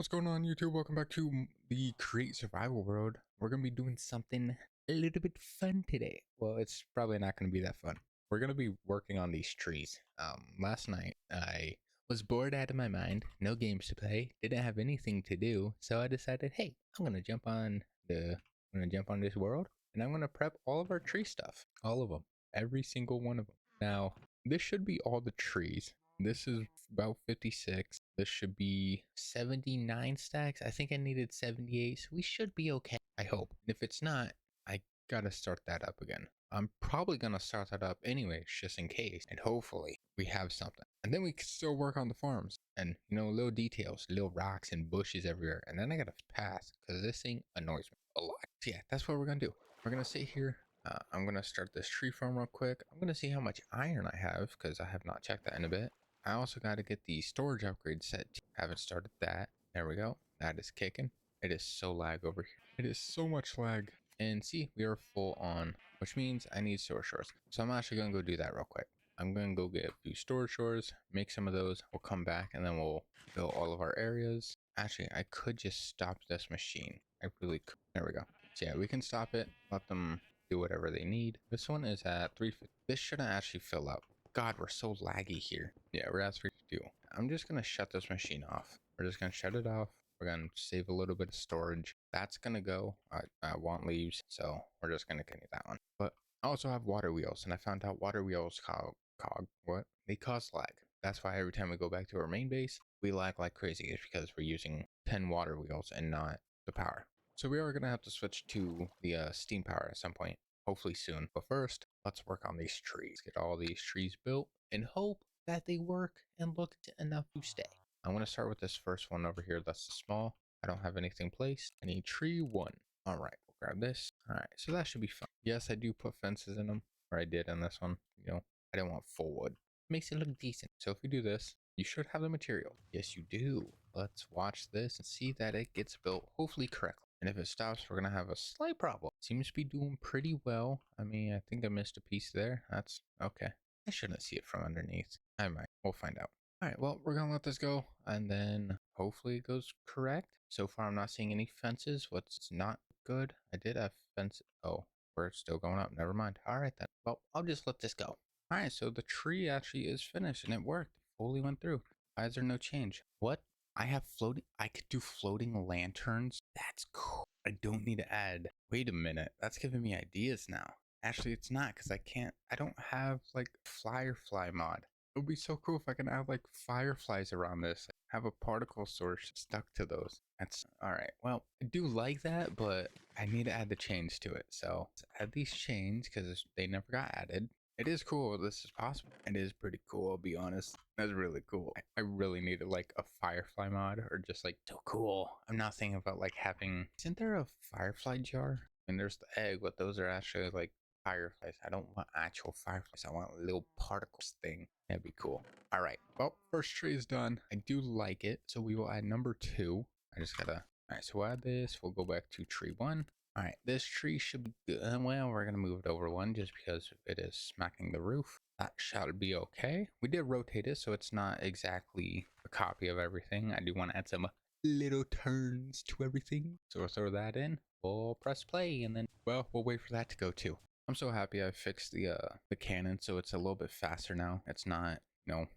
What's going on, YouTube? Welcome back to the Create Survival World. We're going to be doing something a little bit fun today. Well, it's probably not going to be that fun. We're going to be working on these trees. Last night, I was bored out of my mind, no games to play, didn't have anything to do, so I decided, hey, I'm going to jump on this world, and I'm going to prep all of our tree stuff. All of them. Every single one of them. Now, this should be all the trees. This is about 56. This should be 79 stacks. I think I needed 78, so we should be okay. I hope. If it's not, I gotta start that up again. I'm probably gonna start that up anyways, just in case. And hopefully we have something. And then we can still work on the farms. And, little details, little rocks and bushes everywhere. And then I gotta pass, because this thing annoys me a lot. So yeah, that's what we're gonna do. We're gonna sit here. I'm gonna start this tree farm real quick. I'm gonna see how much iron I have, because I have not checked that in a bit. I also got to get the storage upgrade set. Haven't started that. There we go. That is kicking. It is so lag over here. It is so much lag. And see, we are full on, which means I need storage shores. So I'm actually going to go do that real quick. I'm going to go get a few storage shores, make some of those. We'll come back and then we'll fill all of our areas. Actually, I could just stop this machine. I really could. There we go. So yeah, we can stop it. Let them do whatever they need. This one is at 350. This shouldn't actually fill up. God, we're so laggy here. Yeah, we're at 352. I'm just going to shut this machine off. We're just going to shut it off. We're going to save a little bit of storage. That's going to go. I want leaves, so we're just going to continue that one. But I also have water wheels, and I found out water wheels they cause lag. That's why every time we go back to our main base, we lag like crazy. It's because we're using 10 water wheels and not the power. So we are going to have to switch to the steam power at some point. Hopefully soon. But first, let's work on these trees. Get all these trees built and hope that they work and look enough to stay. I'm going to start with this first one over here. That's small. I don't have anything placed. I need tree 1. All right, we'll grab this. All right, so that should be fun. Yes, I do put fences in them, or I did in this one. I didn't want full wood. Makes it look decent. So if we do this, you should have the material. Yes, you do. Let's watch this and see that it gets built hopefully correctly. And if it stops, we're going to have a slight problem. Seems to be doing pretty well. I mean, I think I missed a piece there. That's okay. I shouldn't see it from underneath. I might. We'll find out. All right, well, we're going to let this go. And then hopefully it goes correct. So far, I'm not seeing any fences. What's not good? I did have fence. Oh, we're still going up. Never mind. All right, then. Well, I'll just let this go. All right, so the tree actually is finished and it worked. Fully went through. Why is there no change? What? I could do floating lanterns. That's cool. I don't need to add. Wait a minute. That's giving me ideas now. Actually, it's not because I don't have like Firefly mod. It would be so cool if I can add like fireflies around this. Have a particle source stuck to those. That's all right. Well, I do like that, but I need to add the chains to it. So let's add these chains because they never got added. It is cool this is possible. It is pretty cool, I'll be honest. That's really cool. I really needed like a firefly mod or just like so cool. I'm not thinking about like having, isn't there a firefly jar? And there's the egg, but those are actually like fireflies. I don't want actual fireflies. I want a little particles thing. That'd be cool. All right. Well, first tree is done. I do like it. So we will add number 2. I just gotta, all right. So we'll add this. We'll go back to tree 1. All right, this tree should be good. Well, we're going to move it over 1 just because it is smacking the roof. That shall be okay. We did rotate it, so it's not exactly a copy of everything. I do want to add some little turns to everything. So we'll throw that in. We'll press play, and then, well, we'll wait for that to go too. I'm so happy I fixed the cannon, so it's a little bit faster now. It's not,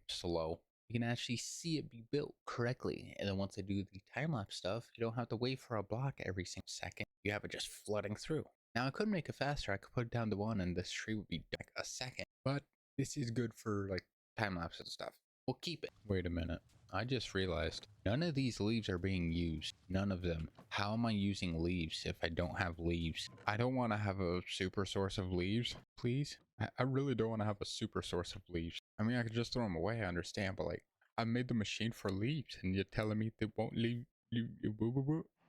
slow. You can actually see it be built correctly. And then once I do the time-lapse stuff, you don't have to wait for a block every single second. You have it just flooding through. Now I could make it faster. I could put it down to 1 and this tree would be like a second. But this is good for like time-lapse and stuff. We'll keep it. Wait a minute. I just realized none of these leaves are being used. None of them. How am I using leaves if I don't have leaves? I don't want to have a super source of leaves, please. I really don't want to have a super source of leaves. I mean, I could just throw them away, I understand, but like, I made the machine for leaves and you're telling me they won't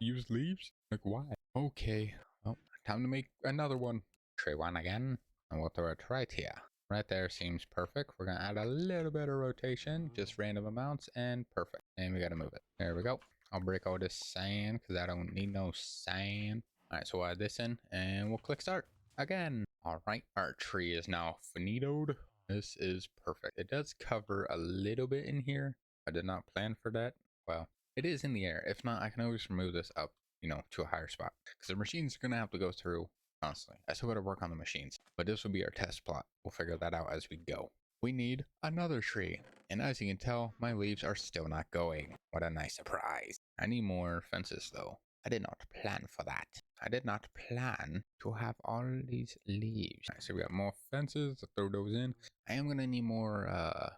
use leaves? Like, why? Okay, well, time to make another one. Tree 1 again, and we'll throw it right here. Right there seems perfect. We're gonna add a little bit of rotation, just random amounts, and perfect. And we gotta move it. There we go. I'll break all this sand because I don't need no sand. All right, so we'll add this in and we'll click start again. All right, our tree is now finitoed. This is perfect. It does cover a little bit in here. I did not plan for that. Well, It is in the air. If not, I can always remove this up, you know, to a higher spot. Because the machines are going to have to go through constantly. I still got to work on the machines. But this will be our test plot. We'll figure that out as we go. We need another tree. And as you can tell, my leaves are still not going. What a nice surprise. I need more fences though. I did not plan for that. I did not plan to have all these leaves. All right, so we got more fences. Let's throw those in. I am going to need more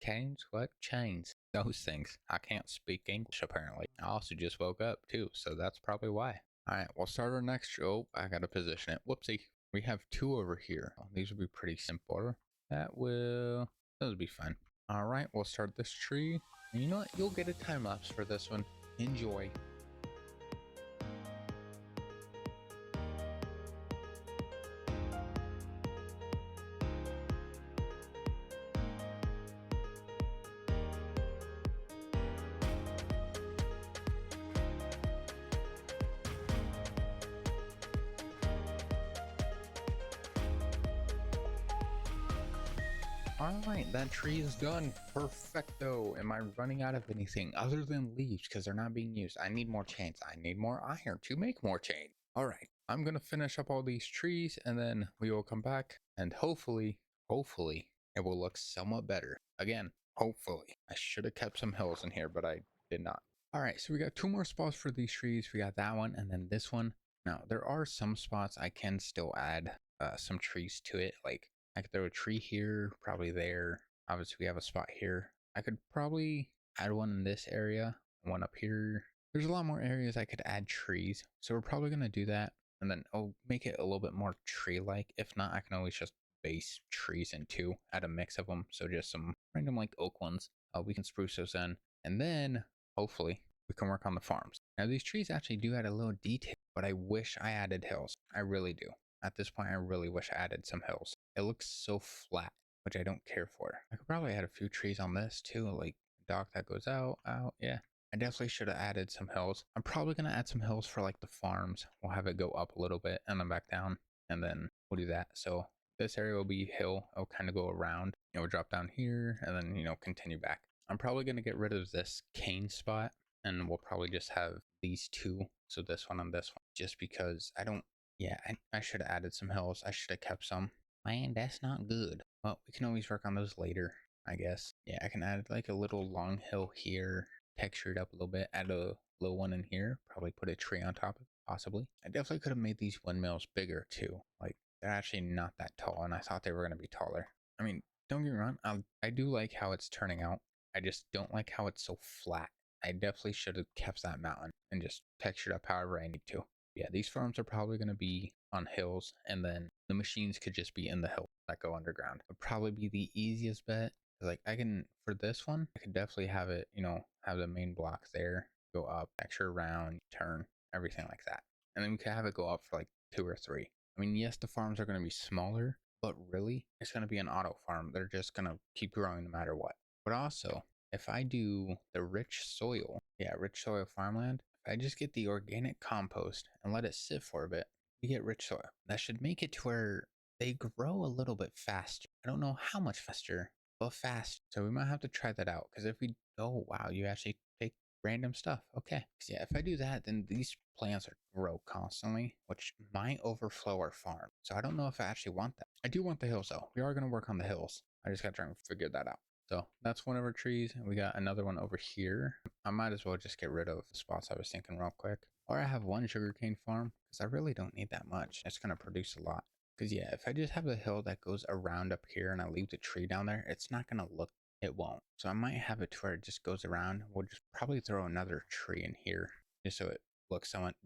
canes? What? Chains. Those things. I can't speak English apparently. I also just woke up too, so that's probably why. Alright, we'll start our next. Oh, I gotta position it. Whoopsie. We have two over here. Oh, these will be pretty simple. Those will be fun. Alright, we'll start this tree. And you know what? You'll get a time lapse for this one. Enjoy. Alright, that tree is done. Perfecto. Am I running out of anything other than leaves because they're not being used? I need more chains. I need more iron to make more chains. Alright, I'm going to finish up all these trees and then we will come back and hopefully it will look somewhat better. Again, hopefully. I should have kept some hills in here, but I did not. Alright, so we got two more spots for these trees. We got that one and then this one. Now, there are some spots I can still add some trees to it, like I could throw a tree here, probably there. Obviously, we have a spot here. I could probably add one in this area, one up here. There's a lot more areas I could add trees. So we're probably going to do that. And then I'll make it a little bit more tree-like. If not, I can always just base trees in two, add a mix of them. So just some random like oak ones. We can spruce those in. And then, hopefully, we can work on the farms. Now, these trees actually do add a little detail, but I wish I added hills. I really do. At this point, I really wish I added some hills. It looks so flat, which I don't care for. I could probably add a few trees on this too, like a dock that goes out. Yeah. I definitely should have added some hills. I'm probably going to add some hills for like the farms. We'll have it go up a little bit and then back down, and then we'll do that. So this area will be hill. It'll kind of go around. We'll drop down here and then, continue back. I'm probably going to get rid of this cane spot and we'll probably just have these two. So this one and this one, just because yeah, I should have added some hills. I should have kept some. Man, that's not good. Well, we can always work on those later, I guess. Yeah, I can add like a little long hill here, texture it up a little bit, add a little one in here, probably put a tree on top of it, possibly. I definitely could have made these windmills bigger too. Like, they're actually not that tall, and I thought they were going to be taller. I mean, don't get me wrong, I do like how it's turning out. I just don't like how it's so flat. I definitely should have kept that mountain and just textured up however I need to. Yeah, these farms are probably going to be on hills, and then the machines could just be in the hill that go underground. Would probably be the easiest bet. Like I can, for this one, I could definitely have it, have the main block there, go up, extra around, turn, everything like that. And then we could have it go up for like 2 or 3. I mean, yes, the farms are going to be smaller, but really, it's going to be an auto farm. They're just going to keep growing no matter what. But also, if I do the rich soil farmland, if I just get the organic compost and let it sit for a bit, we get rich soil. That should make it to where they grow a little bit faster. I don't know how much faster, but fast. So we might have to try that out. Because if we, oh wow, you actually take random stuff. Okay. Yeah, if I do that, then these plants grow constantly, which might overflow our farm. So I don't know if I actually want that. I do want the hills though. We are going to work on the hills. I just got to try and figure that out. So that's one of our trees. We got another one over here. I might as well just get rid of the spots I was thinking real quick. Or I have one sugarcane farm because I really don't need that much. It's going to produce a lot. Because yeah, if I just have the hill that goes around up here and I leave the tree down there, it's not going to look, it won't. So I might have it to where it just goes around. We'll just probably throw another tree in here just so it looks somewhat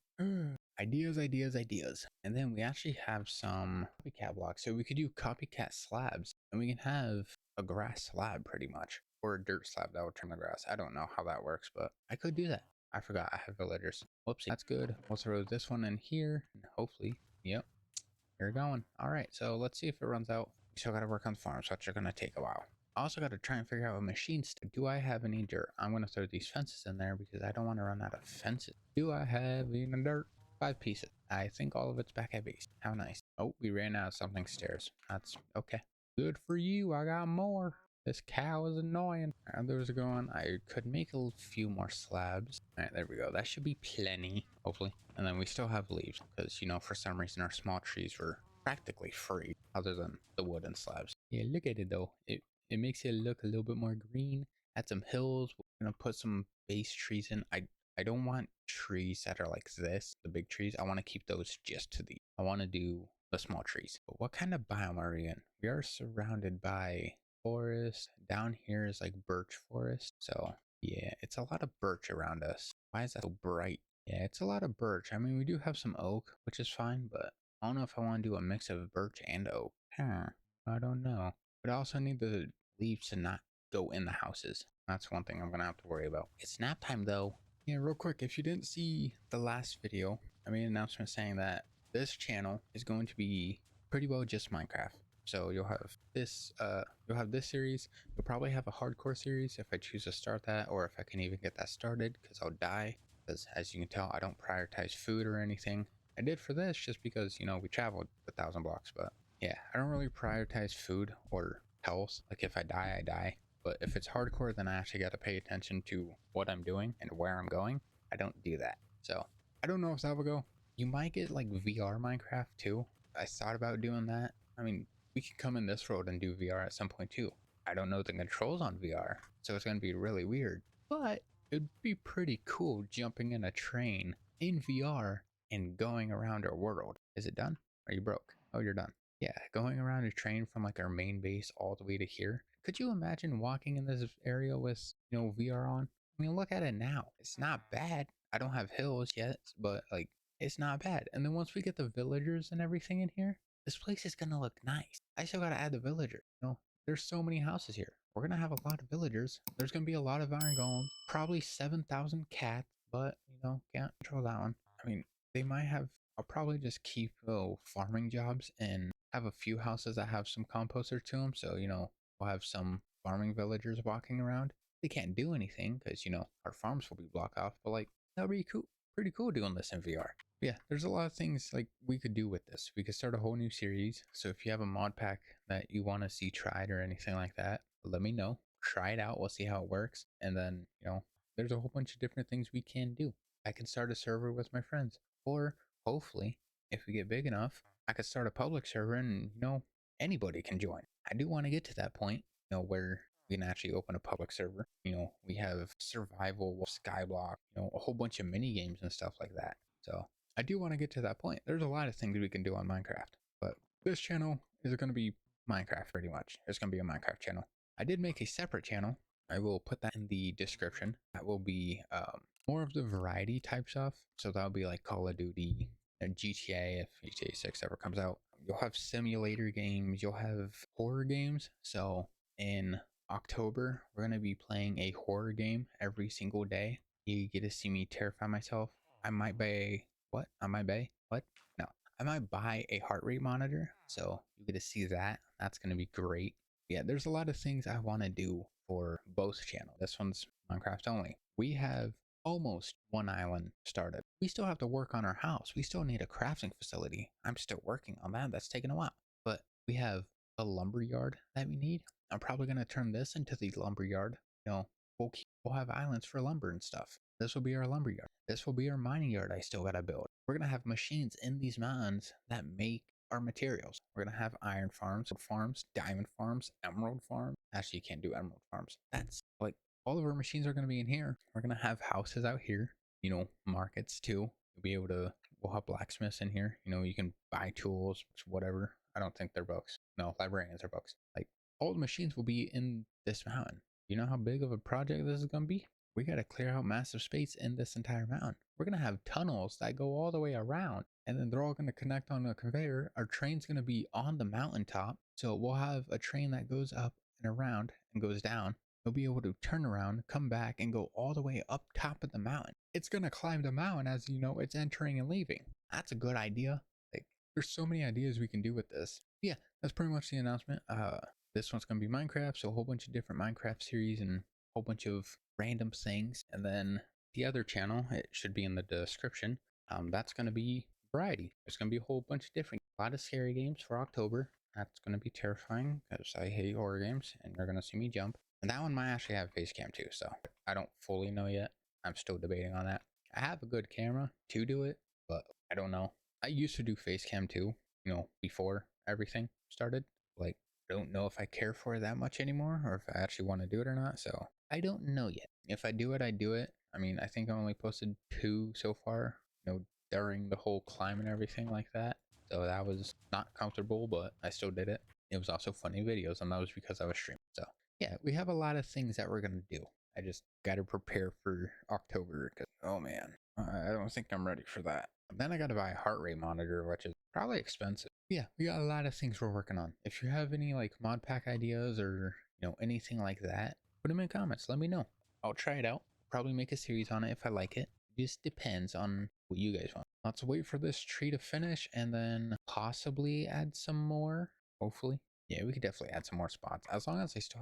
ideas. And then we actually have some copycat blocks. So we could do copycat slabs and we can have a grass slab pretty much, or a dirt slab that will turn the grass. I don't know how that works, but I could do that. I forgot I have villagers. Whoopsie. That's good. We'll throw this one in here and hopefully, yep, you're going. All right, so let's see if it runs out. We still got to work on the farm, so it's going to take a while. I also got to try and figure out a machine. Do I have any dirt? I'm going to throw these fences in there because I don't want to run out of fences. Do I have any dirt? 5 pieces. I think all of it's back at base. How nice. Oh, we ran out of something stairs. That's okay. Good for you. I got more. This cow is annoying. Others are going. I could make a few more slabs. All right, there we go. That should be plenty, hopefully. And then we still have leaves because, you know, for some reason our small trees were practically free other than the wooden slabs. Yeah, look at it though. It makes it look a little bit more green. Add some hills. We're gonna put some base trees in. I don't want trees that are like this, the big trees. I want to keep those just to the. I want to do the small trees. But what kind of biome are we in? We are surrounded by forest. Down here is like birch forest. So yeah, it's a lot of birch around us. Why is that so bright? Yeah, it's a lot of birch. I mean, we do have some oak, which is fine, but I don't know if I want to do a mix of birch and oak. I don't know. But I also need the leaves to not go in the houses. That's one thing I'm gonna have to worry about. It's nap time though. Yeah, real quick, if you didn't see the last video, I made an announcement saying that this channel is going to be pretty well just Minecraft. So you'll have this series. You'll probably have a hardcore series if I choose to start that, or if I can even get that started, because I'll die. Because as you can tell, I don't prioritize food or anything. I did for this just because, you know, we traveled 1,000 blocks, but yeah, I don't really prioritize food or health. Like if I die, I die. But if it's hardcore, then I actually got to pay attention to what I'm doing and where I'm going. I don't do that. So I don't know if that will go. You might get like VR Minecraft too. I thought about doing that. I mean, we can come in this road and do VR at some point too. I don't know the controls on VR, so it's going to be really weird. But it'd be pretty cool jumping in a train in VR and going around our world. Is it done? Are you broke? Oh, you're done. Yeah, going around a train from like our main base all the way to here. Could you imagine walking in this area with, you know, VR on? I mean, look at it now. It's not bad. I don't have hills yet, but like, it's not bad. And then once we get the villagers and everything in here, this place is gonna look nice. I still gotta add the villager. You know, there's so many houses here. We're gonna have a lot of villagers. There's gonna be a lot of iron golems. Probably 7,000 cats, but you know, can't control that one. I mean, they might have. I'll probably just keep farming jobs and have a few houses that have some composter to them. So you know, we'll have some farming villagers walking around. They can't do anything because you know our farms will be blocked off. But like that'll be cool. Pretty cool doing this in VR. Yeah, there's a lot of things like we could do with this. We could start a whole new series. So if you have a mod pack that you want to see tried or anything like that, let me know. Try it out. We'll see how it works. And then, you know, there's a whole bunch of different things we can do. I can start a server with my friends. Or hopefully, if we get big enough, I could start a public server and, you know, anybody can join. I do want to get to that point, you know, where we can actually open a public server. You know, we have survival, skyblock, you know, a whole bunch of mini games and stuff like that. So I do want to get to that point. There's a lot of things we can do on Minecraft, but this channel is going to be Minecraft pretty much. It's going to be a Minecraft channel. I did make a separate channel. I will put that in the description. That will be more of the variety type stuff. So that'll be like Call of Duty and GTA if GTA 6 ever comes out. You'll have simulator games. You'll have horror games. So in October, we're going to be playing a horror game every single day. You get to see me terrify myself. I might buy what? I might buy what? No, I might buy a heart rate monitor. So you get to see that. That's going to be great. Yeah, there's a lot of things I want to do for both channels. This one's Minecraft only. We have almost one island started. We still have to work on our house. We still need a crafting facility. I'm still working on that. That's taking a while. But we have a lumber yard that we need. I'm probably going to turn this into the lumber yard. You know, we'll have islands for lumber and stuff. This will be our lumber yard. This will be our mining yard I still gotta build. We're gonna have machines in these mountains that make our materials. We're gonna have iron farms, diamond farms, emerald farms. Actually, you can't do emerald farms. That's like all of our machines are gonna be in here. We're gonna have houses out here, you know, markets too. We'll have blacksmiths in here. You know, you can buy tools, whatever. I don't think they're books. No, librarians are books. Like all the machines will be in this mountain. You know how big of a project this is gonna be? We got to clear out massive space in this entire mountain. We're going to have tunnels that go all the way around, and then they're all going to connect on a conveyor. Our train's going to be on the mountaintop. So we'll have a train that goes up and around and goes down. It'll be able to turn around, come back, and go all the way up top of the mountain. It's going to climb the mountain as you know it's entering and leaving. That's a good idea. Like, there's so many ideas we can do with this. Yeah, that's pretty much the announcement. This one's going to be Minecraft, so a whole bunch of different Minecraft series and a whole bunch of random things. And then the other channel, it should be in the description. That's going to be variety. There's going to be a whole bunch of different, a lot of scary games for October. That's going to be terrifying because I hate horror games and you're going to see me jump. And that one might actually have face cam too, so I don't fully know yet. I'm still debating on that. I have a good camera to do it, but I don't know. I used to do face cam too, before everything started. Like, I don't know if I care for it that much anymore or if I actually want to do it or not, so I don't know yet. If I do it, I do it. I mean, I think I only posted 2 so far, during the whole climb and everything like that. So that was not comfortable, but I still did it. It was also funny videos, and that was because I was streaming. So yeah, we have a lot of things that we're gonna do. I just gotta prepare for October because oh man, I don't think I'm ready for that. And then I gotta buy a heart rate monitor, which is probably expensive. Yeah, we got a lot of things we're working on. If you have any like mod pack ideas or anything like that, put them in comments. Let me know. I'll try it out. Probably make a series on it if I like it. Just depends on what you guys want. Let's wait for this tree to finish and then possibly add some more. Hopefully. Yeah, we could definitely add some more spots. As long as I still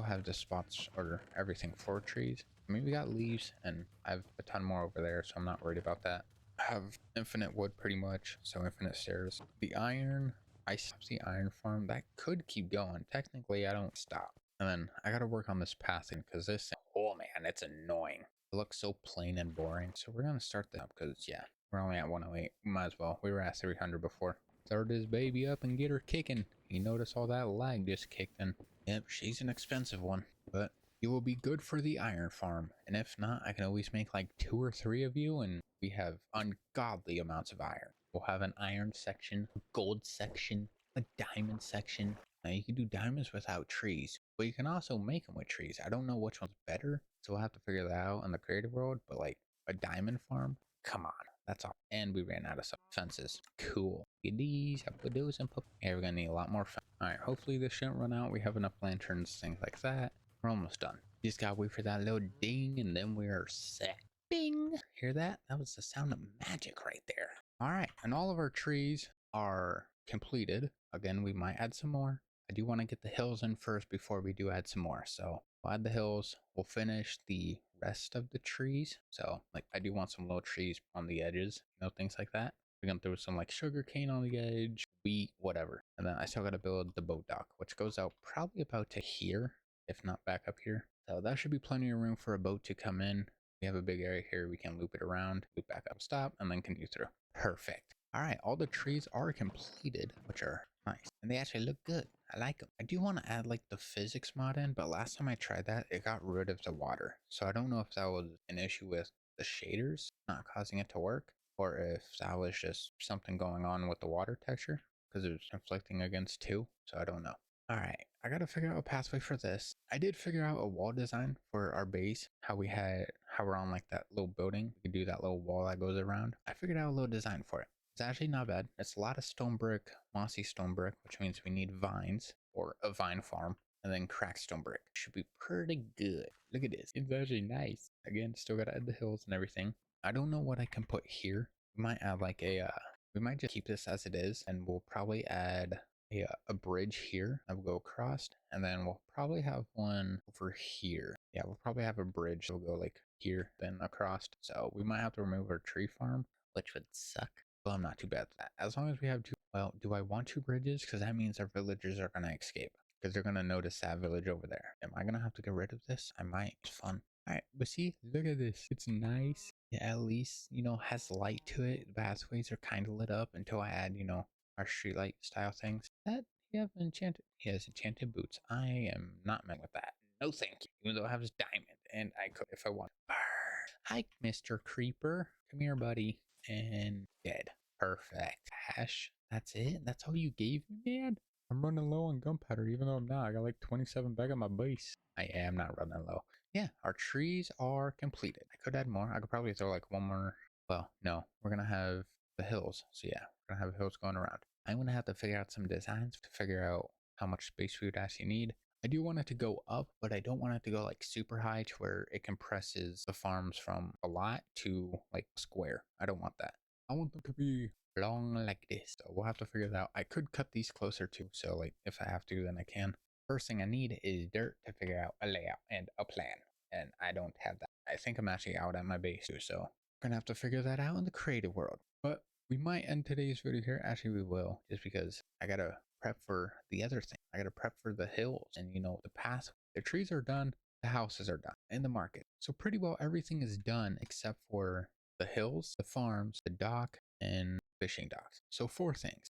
have the spots or everything for trees. I mean, we got leaves and I have a ton more over there, so I'm not worried about that. I have infinite wood pretty much, so infinite stairs. The iron, I stopped the iron farm. That could keep going. Technically, I don't stop. And then I gotta work on this pathing because this, oh man, it's annoying. It looks so plain and boring. So we're gonna start that because yeah, we're only at 108. Might as well. We were at 300 before. Start this baby up and get her kicking. You notice all that lag just kicked in. Yep, she's an expensive one, but it will be good for the iron farm. And if not, I can always make like 2 or 3 of you and we have ungodly amounts of iron. We'll have an iron section, a gold section, a diamond section. Now you can do diamonds without trees, but you can also make them with trees. I don't know which one's better, so we'll have to figure that out in the creative world, but like a diamond farm, come on, that's all. And we ran out of some fences. Cool. Get these, I put those and put. Yeah, we're gonna need a lot more fence. All right, hopefully this shouldn't run out. We have enough lanterns, things like that. We're almost done. Just gotta wait for that little ding and then we are set. Bing! Hear that? That was the sound of magic right there. All right, and all of our trees are completed. Again, we might add some more. I do want to get the hills in first before we do add some more. So we'll add the hills. We'll finish the rest of the trees. So like I do want some little trees on the edges, things like that. We're gonna throw some like sugar cane on the edge, wheat, whatever. And then I still gotta build the boat dock, which goes out probably about to here, if not back up here. So that should be plenty of room for a boat to come in. We have a big area here. We can loop it around, loop back up, stop, and then continue through. Perfect. All right, all the trees are completed, which are nice. And they actually look good. I like them. I do want to add like the physics mod in, but last time I tried that, it got rid of the water. So I don't know if that was an issue with the shaders not causing it to work, or if that was just something going on with the water texture, because it was conflicting against 2. So I don't know. All right, I gotta figure out a pathway for this. I did figure out a wall design for our base, how we're on like that little building. We could do that little wall that goes around. I figured out a little design for it. It's actually not bad. It's a lot of stone brick, mossy stone brick, which means we need vines or a vine farm, and then cracked stone brick. Should be pretty good. Look at this. It's actually nice. Again, still gotta add the hills and everything. I don't know what I can put here. We might add like we might just keep this as it is, and we'll probably add a bridge here that will go across, and then we'll probably have one over here. Yeah, we'll probably have a bridge that will go like here, then across. So we might have to remove our tree farm, which would suck. Well, I'm not too bad at that. As long as we have 2, well, do I want 2 bridges? Because that means our villagers are going to escape. Because they're going to notice that village over there. Am I going to have to get rid of this? I might. It's fun. All right, but see, look at this. It's nice. It at least, has light to it. The pathways are kind of lit up until I add, our streetlight style things. That you have enchanted. He has enchanted boots. I am not meant with that. No thank you. Even though I have this diamond and I could if I want. Hi, Mr. Creeper. Come here, buddy. And dead. Perfect. Hash. That's it? That's all you gave me, man? I'm running low on gunpowder, even though I'm not. I got like 27 back on my base. I am not running low. Yeah, our trees are completed. I could add more. I could probably throw like one more. Well, no. We're going to have the hills. So yeah, we're going to have hills going around. I'm going to have to figure out some designs to figure out how much space we would actually need. I do want it to go up, but I don't want it to go like super high to where it compresses the farms from a lot to like square. I don't want that. I want them to be long like this. So we'll have to figure that out. I could cut these closer too. So like if I have to, then I can. First thing I need is dirt to figure out a layout and a plan. And I don't have that. I think I'm actually out at my base too. So we're going to have to figure that out in the creative world. But we might end today's video here. Actually, we will, just because I gotta prep for the other thing. I gotta prep for the hills and the path. The trees are done, the houses are done, and the market. So pretty well everything is done except for the hills, the farms, the dock, and fishing docks. So four things.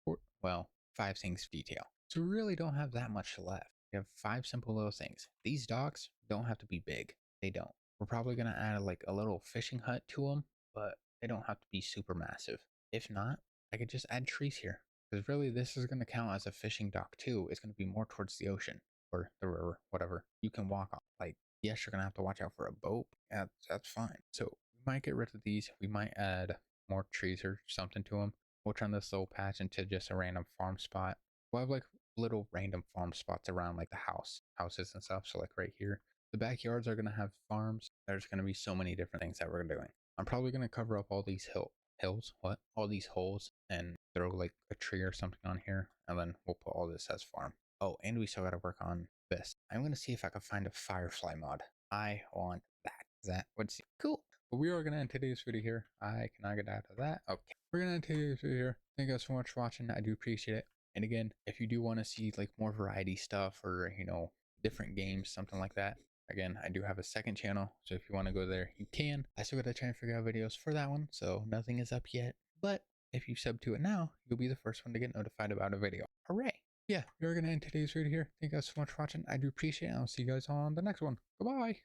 Five things detail. So we really don't have that much left. We have five simple little things. These docks don't have to be big. They don't. We're probably gonna add like a little fishing hut to them, but they don't have to be super massive. If not, I could just add trees here. Because really this is gonna count as a fishing dock too. It's gonna be more towards the ocean or the river, whatever. You can walk on. Like, yes, you're gonna have to watch out for a boat. Yeah, that's fine. So we might get rid of these. We might add more trees or something to them. We'll turn this little patch into just a random farm spot. We'll have like little random farm spots around like the houses and stuff. So like right here, the backyards are gonna have farms. There's gonna be so many different things that we're doing. I'm probably gonna cover up all these all these holes, and throw like a tree or something on here, and then we'll put all this as farm. Oh, and we still gotta work on this. I'm gonna see if I can find a firefly mod. I want that. That would seem cool. But we are gonna end today's video here. I cannot get out of that. Okay, we're gonna end today's video here. Thank you guys so much for watching. I do appreciate it. And again, if you do want to see like more variety stuff or different games, something like that, again, I do have a second channel, so if you want to go there, you can. I still gotta try and figure out videos for that one, so nothing is up yet. But if you sub to it now, you'll be the first one to get notified about a video. Hooray! Yeah, we're gonna end today's video here. Thank you guys so much for watching. I do appreciate it. I'll see you guys on the next one. Goodbye!